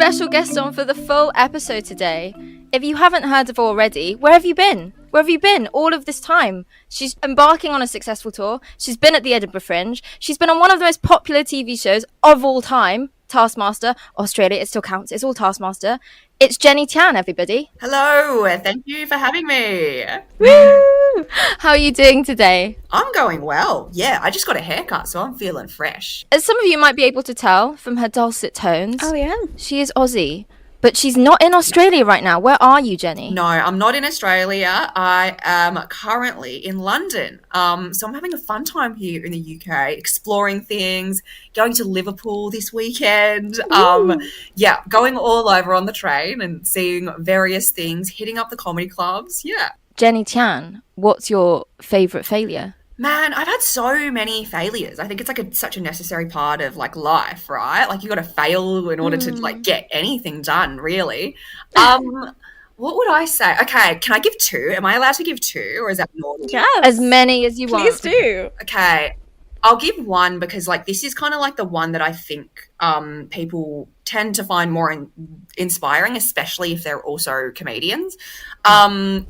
special guest on for the full episode today. If you haven't heard of her already, where have you been? Where have you been all of this time? She's embarking on a successful tour. She's been at the Edinburgh Fringe. She's been on one of the most popular TV shows of all time, Taskmaster. Australia, it still counts. It's all Taskmaster. It's Jenny Tian, everybody. Hello, thank you for having me. Woo! How are you doing today? I'm going well. Yeah, I just got a haircut, so I'm feeling fresh. As some of you might be able to tell from her dulcet tones, Oh, yeah? she is Aussie. But she's not in Australia right now. Where are you, Jenny? No, I'm not in Australia. I am currently in London. So I'm having a fun time here in the UK, exploring things, going to Liverpool this weekend. Yeah, going all over on the train and seeing various things, hitting up the comedy clubs. Yeah. Jenny Tian, what's your favourite failure? Man, I've had so many failures. I think it's like such a necessary part of like life, right? Like you got to fail in order to like get anything done, really. What would I say? Okay, can I give two? Am I allowed to give two, or is that naughty? Yes. As many as you want. Please do. Okay, I'll give one because like this is kind of like the one that I think people tend to find more inspiring, especially if they're also comedians. I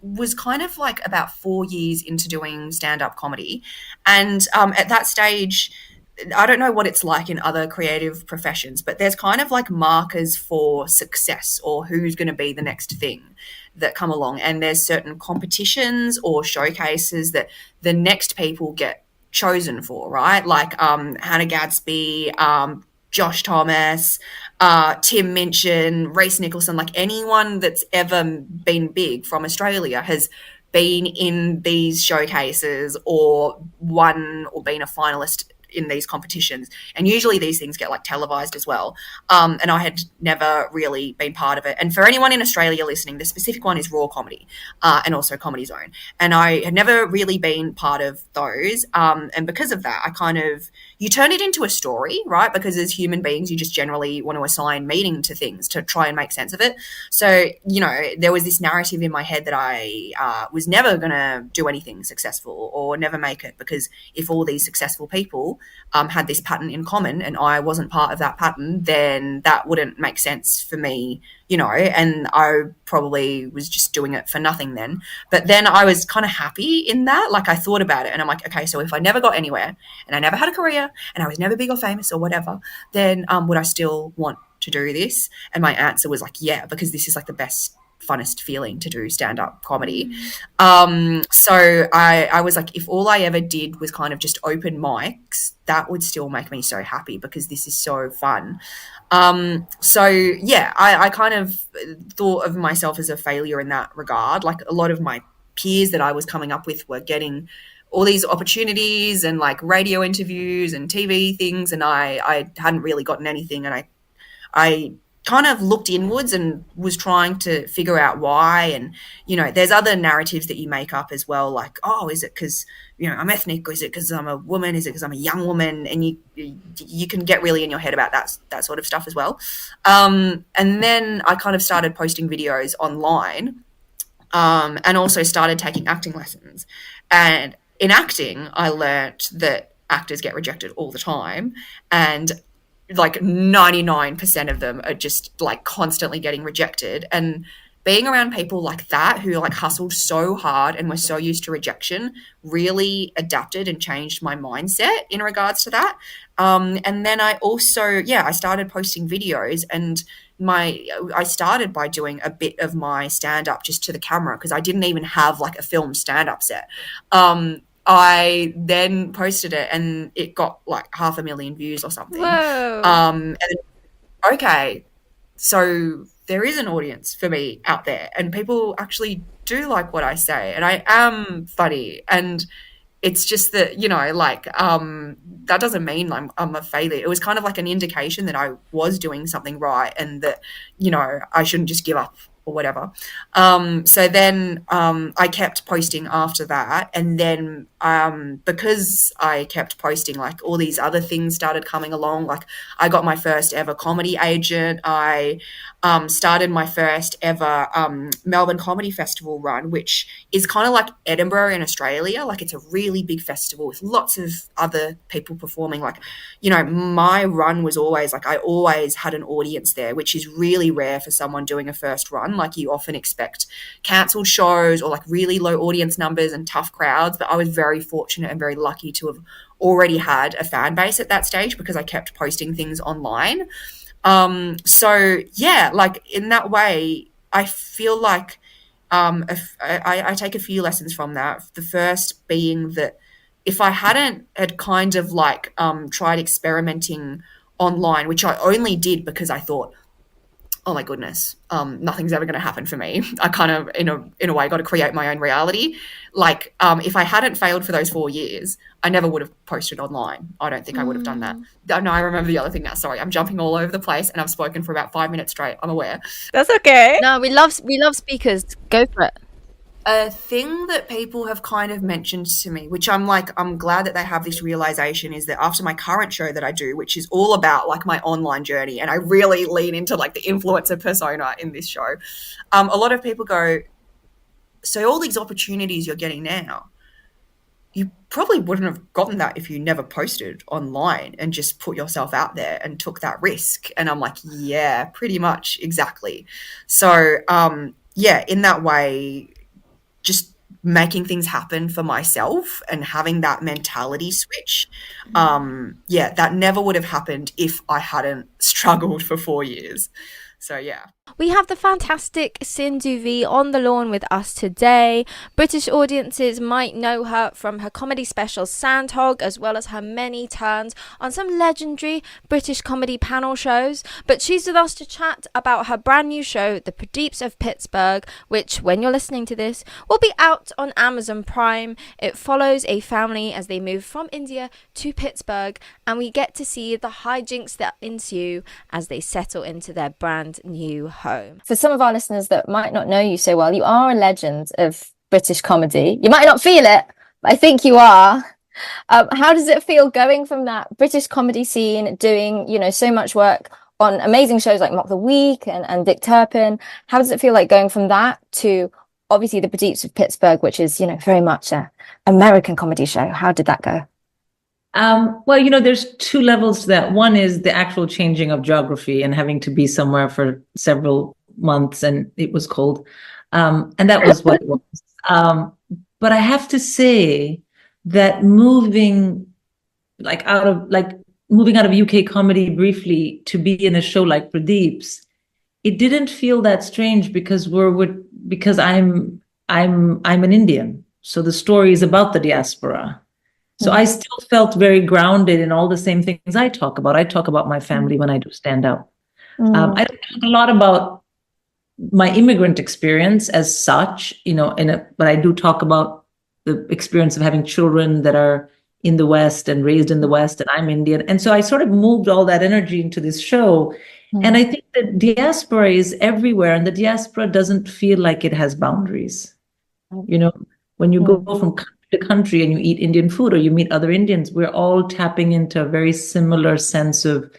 was kind of like about 4 years into doing stand-up comedy, and at that stage, I don't know what it's like in other creative professions, but there's kind of like markers for success or who's going to be the next thing that come along, and there's certain competitions or showcases that the next people get chosen for, right? Like Hannah Gadsby, Josh Thomas, Tim Minchin, Reece Nicholson, like anyone that's ever been big from Australia has been in these showcases or won or been a finalist in these competitions. And usually these things get like televised as well. And I had never really been part of it. And for anyone in Australia listening, the specific one is Raw Comedy and also Comedy Zone. And I had never really been part of those. And because of that, you turn it into a story, right? Because as human beings, you just generally want to assign meaning to things to try and make sense of it. So, there was this narrative in my head that I was never going to do anything successful or never make it, because if all these successful people had this pattern in common and I wasn't part of that pattern, then that wouldn't make sense for me, and I probably was just doing it for nothing then. But then I was kind of happy in that. Like I thought about it and I'm like, okay, so if I never got anywhere and I never had a career and I was never big or famous or whatever, then would I still want to do this? And my answer was like, yeah, because this is like the best, funnest feeling to do stand-up comedy. So I was like, if all I ever did was kind of just open mics, that would still make me so happy because this is so fun. So yeah, I kind of thought of myself as a failure in that regard. Like a lot of my peers that I was coming up with were getting all these opportunities and like radio interviews and TV things, and I hadn't really gotten anything, and I kind of looked inwards and was trying to figure out why. And there's other narratives that you make up as well, like, oh, is it because I'm ethnic, or is it because I'm a woman, is it because I'm a young woman? And you can get really in your head about that sort of stuff as well. And then I kind of started posting videos online, and also started taking acting lessons. And in acting, I learnt that actors get rejected all the time, and like 99% of them are just like constantly getting rejected. And being around people like that who like hustled so hard and were so used to rejection really adapted and changed my mindset in regards to that. And then I also, I started posting videos, and I started by doing a bit of my stand-up just to the camera because I didn't even have like a film stand-up set. I then posted it and it got like 500,000 views or something. Whoa. And okay, so there is an audience for me out there and people actually do like what I say, and I am funny, and it's just that, that doesn't mean I'm a failure. It was kind of like an indication that I was doing something right, and that, I shouldn't just give up or whatever. So then I kept posting after that. And then because I kept posting, like all these other things started coming along. Like I got my first ever comedy agent. I started my first ever Melbourne Comedy Festival run, which is kind of like Edinburgh in Australia. Like it's a really big festival with lots of other people performing. Like, you know, my run was always like I always had an audience there, which is really rare for someone doing a first run. Like you often expect cancelled shows or like really low audience numbers and tough crowds. But I was very fortunate and very lucky to have already had a fan base at that stage because I kept posting things online. So yeah, like in that way, I feel like I take a few lessons from that. The first being that if I hadn't had kind of like tried experimenting online, which I only did because I thought, oh my goodness, nothing's ever going to happen for me. I kind of, in a way, got to create my own reality. Like, if I hadn't failed for those 4 years, I never would have posted online. I don't think I would have done that. No, I remember the other thing now. Sorry, I'm jumping all over the place, and I've spoken for about 5 minutes straight. I'm aware. That's okay. No, we love speakers. Go for it. A thing that people have kind of mentioned to me, which I'm glad that they have this realization, is that after my current show that I do, which is all about like my online journey, and I really lean into like the influencer persona in this show, a lot of people go, so all these opportunities you're getting now, you probably wouldn't have gotten that if you never posted online and just put yourself out there and took that risk. And I'm like, yeah, pretty much exactly. So yeah, in that way, just making things happen for myself and having that mentality switch. Yeah, that never would have happened if I hadn't struggled for 4 years. So yeah. We have the fantastic Sindhu Vee on the lawn with us today. British audiences might know her from her comedy special Sandhog, as well as her many turns on some legendary British comedy panel shows. But she's with us to chat about her brand new show, The Pradeeps of Pittsburgh, which, when you're listening to this, will be out on Amazon Prime. It follows a family as they move from India to Pittsburgh, and we get to see the hijinks that ensue as they settle into their brand new home. For some of our listeners that might not know you so well, you are a legend of British comedy. You might not feel it, but I think you are. How does it feel going from that British comedy scene, doing, you know, so much work on amazing shows like Mock the Week and Dick Turpin? How does it feel like going from that to obviously The Pradeeps of Pittsburgh, which is, you know, very much a American comedy show? How did that go? Well, you know, there's two levels to that. One is the actual changing of geography and having to be somewhere for several months, and it was cold. And that was what it was. But I have to say that moving out of UK comedy briefly to be in a show like Pradeep's, it didn't feel that strange because I'm an Indian. So the story is about the diaspora. So I still felt very grounded in all the same things I talk about. I talk about my family when I do stand up. I don't talk a lot about my immigrant experience as such, you know, but I do talk about the experience of having children that are in the West and raised in the West, and I'm Indian. And so I sort of moved all that energy into this show. And I think that diaspora is everywhere, and the diaspora doesn't feel like it has boundaries. You know, when you go from country to country and you eat Indian food or you meet other Indians, we're all tapping into a very similar sense of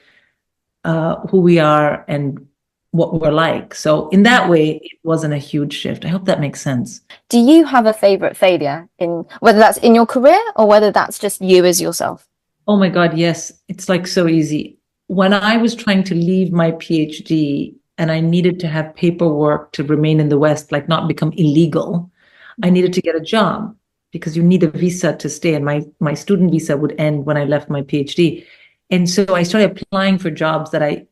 who we are and what we're like. So in that way, it wasn't a huge shift. I hope that makes sense. Do you have a favorite failure, in whether that's in your career or whether that's just you as yourself? Oh my God, yes. It's like so easy. When I was trying to leave my PhD and I needed to have paperwork to remain in the West, like not become illegal, I needed to get a job because you need a visa to stay. And my student visa would end when I left my PhD. And so I started applying for jobs that I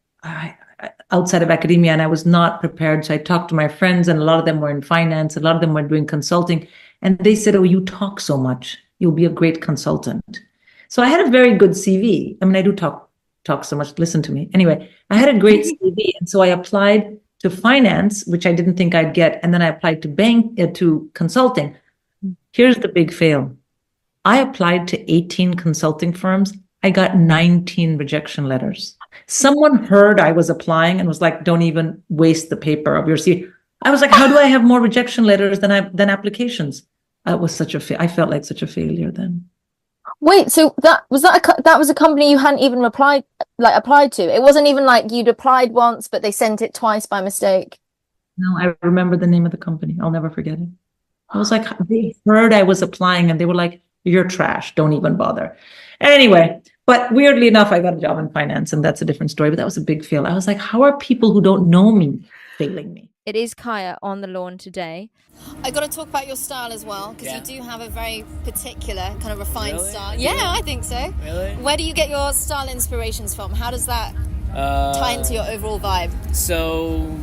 outside of academia, and I was not prepared. So I talked to my friends, and a lot of them were in finance. A lot of them were doing consulting. And they said, oh, you talk so much. You'll be a great consultant. So I had a very good CV. I mean, I do talk so much. Listen to me. Anyway, I had a great CV. And so I applied to finance, which I didn't think I'd get. And then I applied to consulting. Here's the big fail. I applied to 18 consulting firms. I got 19 rejection letters. Someone heard I was applying and was like, don't even waste the paper of your CV. I was like, how do I have more rejection letters than applications? I was I felt like such a failure then. Wait, so that was a company you hadn't even applied to. It wasn't even like you'd applied once, but they sent it twice by mistake. No, I remember the name of the company. I'll never forget it. I was like, they heard I was applying and they were like, you're trash. Don't even bother. Anyway, but weirdly enough, I got a job in finance and that's a different story. But that was a big fail. I was like, how are people who don't know me failing me? It is Kaya on the lawn today. I got to talk about your style as well, because you do have a very particular kind of refined style. Yeah, I think so. Really? Where do you get your style inspirations from? How does that tie into your overall vibe? So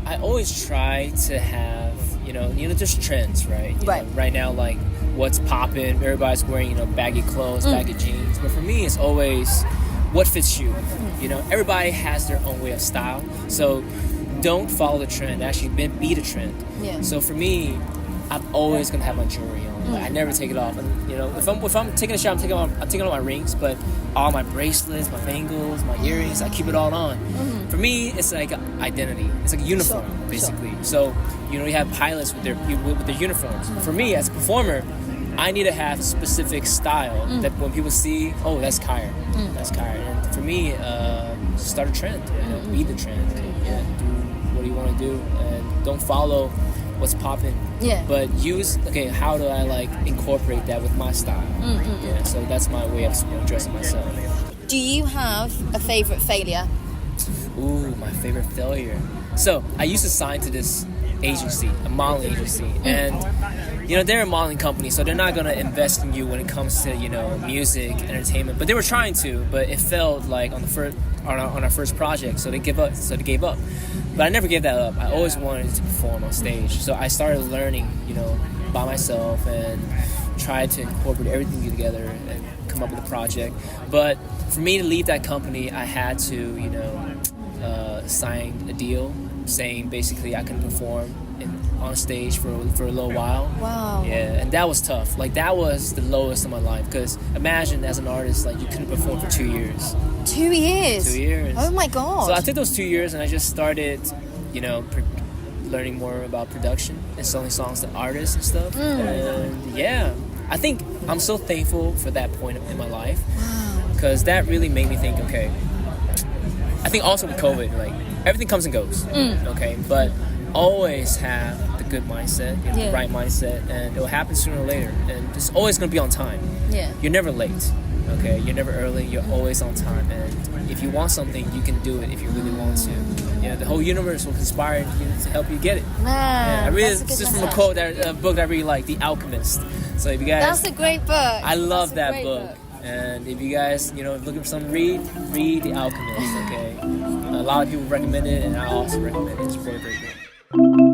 I always try to have, there's trends, right? Right now, like what's popping, everybody's wearing, baggy clothes, baggy jeans. But for me, it's always what fits you. Everybody has their own way of style. So don't follow the trend. Actually, be the trend. Yeah. So for me, I'm always gonna have my jewelry on. Like, I never take it off. And if I'm taking a shot, I'm taking off my rings, but all my bracelets, my bangles, my earrings, I keep it all on. For me, it's like an identity. It's like a uniform, basically. So you have pilots with their uniforms. For me, as a performer, I need to have a specific style that when people see, oh, that's Kaya. That's Kaya. And for me, start a trend. Be the trend. Do what you want to do, and don't follow what's popping. Yeah. But how do I incorporate that with my style? Yeah. So that's my way of dressing myself. Do you have a favorite failure? Ooh, my favorite failure. So I used to sign to this agency, a modeling agency, and they're a modeling company, so they're not gonna invest in you when it comes to music, entertainment. But they were trying to, but it failed on our first project, so they gave up. But I never gave that up. I always wanted to perform on stage, so I started learning, by myself and tried to incorporate everything together and come up with a project. But for me to leave that company, I had to, sign a deal saying basically I can perform on stage for a little while. Wow. Yeah, and that was tough. That was the lowest of my life, because imagine as an artist, you couldn't perform for 2 years. 2 years? 2 years. Oh my God. So I took those 2 years and I just started, learning more about production and selling songs to artists and stuff. And yeah, I think I'm so thankful for that point in my life. Wow. Because that really made me think, okay, I think also with COVID, everything comes and goes. Okay, but always have the good mindset, the right mindset, and it'll happen sooner or later. And it's always going to be on time. Yeah. You're never late. Okay, you're never early. You're always on time. And if you want something, you can do it if you really want to. The whole universe will conspire you to help you get it. Man, I really, this is from a quote, a book that I really like, The Alchemist. So if you guys, that's a great book. I love that book. And if you guys, looking for something to read The Alchemist. Okay, a lot of people recommend it, and I also recommend it. It's very, very good.